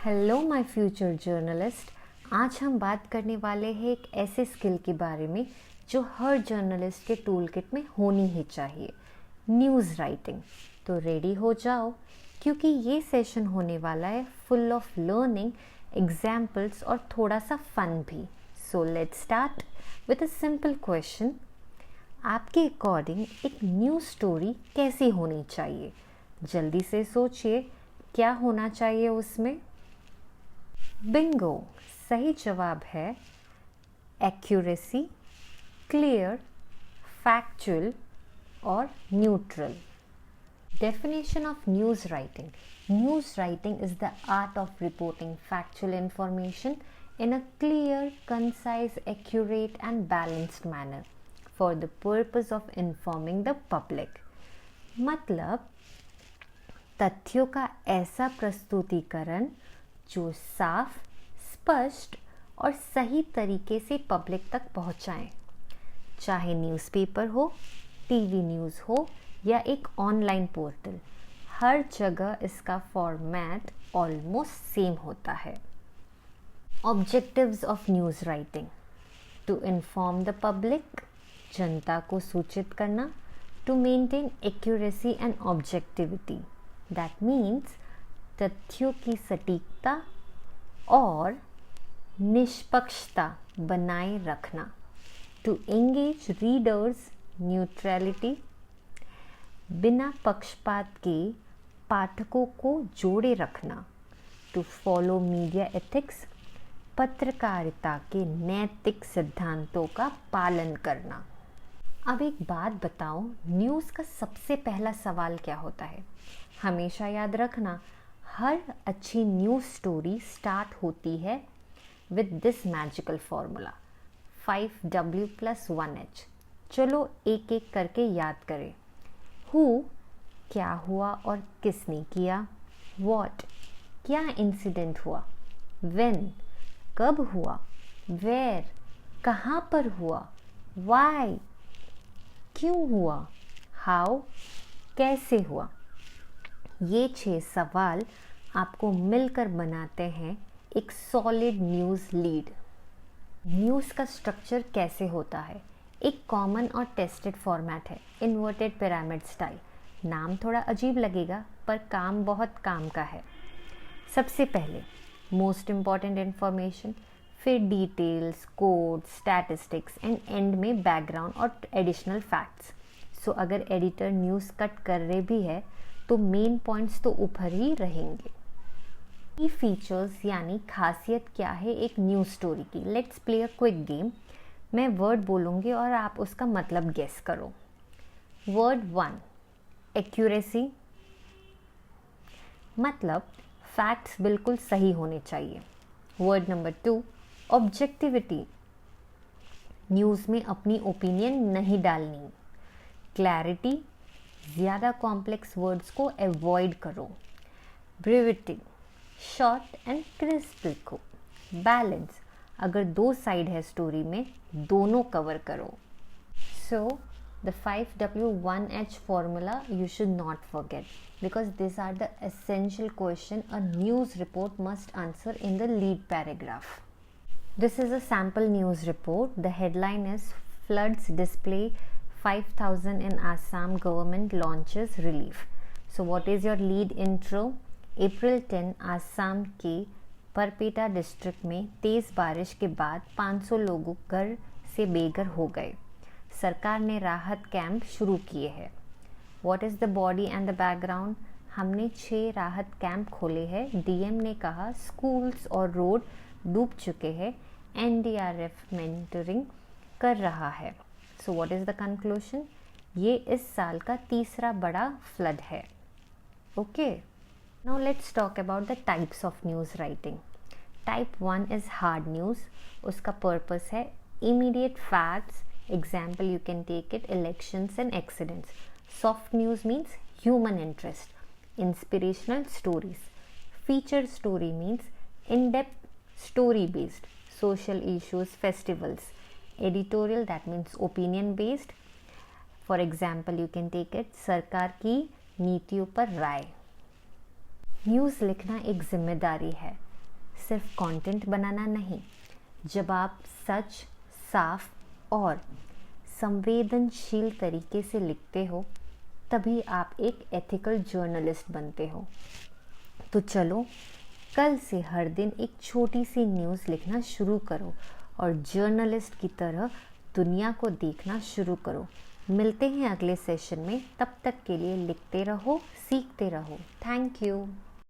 Hello my future journalist. आज हम बात करने वाले हैं एक ऐसे स्किल के बारे में जो हर जर्नलिस्ट के टूल किट में होनी ही चाहिए, न्यूज़ राइटिंग। तो रेडी हो जाओ क्योंकि ये सेशन होने वाला है फुल ऑफ लर्निंग, एग्जाम्पल्स और थोड़ा सा फन भी। So let's start with a simple question. आपके अकॉर्डिंग एक न्यूज़ स्टोरी कैसी होनी चाहिए? जल्दी से सोचिए, क्या होना चाहिए उसमें? बिंगो, सही जवाब है एक्यूरेसी, क्लियर, फैक्चुअल और neutral. Definition of news writing. News writing is the art of reporting factual information in a clear, concise, accurate and balanced manner for the purpose of informing the public. मतलब तथ्यों का ऐसा प्रस्तुतिकरण जो साफ, स्पष्ट और सही तरीके से पब्लिक तक पहुंचाएं। चाहे न्यूज़पेपर हो, टीवी न्यूज़ हो या एक ऑनलाइन पोर्टल, हर जगह इसका फॉर्मेट ऑलमोस्ट सेम होता है। Objectives of news writing: to inform the public, जनता को सूचित करना। To maintain accuracy and objectivity, that means तथ्यों की सटीकता और निष्पक्षता बनाए रखना। टू एंगेज रीडर्स, न्यूट्रलिटी, बिना पक्षपात के पाठकों को जोड़े रखना। टू फॉलो मीडिया एथिक्स, पत्रकारिता के नैतिक सिद्धांतों का पालन करना। अब एक बात बताओ, न्यूज़ का सबसे पहला सवाल क्या होता है? हमेशा याद रखना, हर अच्छी न्यूज़ स्टोरी स्टार्ट होती है with this magical formula 5W+1H। चलो एक एक करके याद करें। हु, क्या हुआ और किसने किया। व्हाट, क्या इंसिडेंट हुआ। व्हेन, कब हुआ। वेयर, कहाँ पर हुआ। व्हाई, क्यों हुआ। हाउ, कैसे हुआ। ये 6 सवाल आपको मिलकर बनाते हैं एक सॉलिड न्यूज़ लीड। न्यूज़ का स्ट्रक्चर कैसे होता है? एक कॉमन और टेस्टेड फॉर्मेट है, इन्वर्टेड पिरामिड स्टाइल। नाम थोड़ा अजीब लगेगा पर काम बहुत काम का है। सबसे पहले मोस्ट इम्पॉर्टेंट इन्फॉर्मेशन, फिर details, code, statistics and and में बैकग्राउंड और एडिशनल फैक्ट्स। सो अगर एडिटर न्यूज़ कट कर रहे भी है तो मेन पॉइंट्स तो ऊपर ही रहेंगे। की फीचर्स यानी खासियत क्या है एक न्यूज़ स्टोरी की? Let's play a quick game. मैं वर्ड बोलूँगी और आप उसका मतलब गेस करो। वर्ड 1, एक्यूरेसी, मतलब फैक्ट्स बिल्कुल सही होने चाहिए। वर्ड नंबर 2, ऑब्जेक्टिविटी, न्यूज़ में अपनी ओपिनियन नहीं डालनी। क्लैरिटी, ज़्यादा कॉम्प्लेक्स वर्ड्स को अवॉइड करो। ब्रीविटी, शॉर्ट एंड क्रिस्प लिखो। बैलेंस, अगर 2 साइड है स्टोरी में, दोनों कवर करो। So the 5W1H formula you should not forget because these are the essential question a news report must answer in the lead paragraph. This is a sample news report. The headline is Floods Display 5,000 in Assam Government Launches Relief. So what is your lead intro? April 10 Assam के परपेटा district में तेज़ बारिश के बाद 500 लोगों घर से बेघर हो गए। सरकार ने राहत कैंप शुरू किए हैं। What is the body and the background? हमने 6 राहत कैंप खोले हैं। डीएम ने कहा स्कूल्स और रोड डूब चुके हैं। एनडीआरएफ मेंटरिंग कर रहा है। So what is the conclusion? ये इस साल का तीसरा बड़ा फ्लड है। Okay, now let's talk about the types of news writing. Type 1 is hard news. उसका purpose है immediate facts. Example you can take it, elections and accidents. Soft news means human interest. Inspirational stories. Feature story means in-depth story based. Social issues, festivals. Editorial, that means opinion based. For example you can take it, सरकार की नीतियों पर राय। News लिखना एक जिम्मेदारी है। सिर्फ content बनाना नहीं। जब आप सच, साफ और संवेदनशील तरीके से लिखते हो तभी आप एक एथिकल जर्नलिस्ट बनते हो। तो चलो कल से हर दिन एक छोटी सी न्यूज़ लिखना शुरू करो और जर्नलिस्ट की तरह दुनिया को देखना शुरू करो। मिलते हैं अगले सेशन में, तब तक के लिए लिखते रहो, सीखते रहो। Thank you.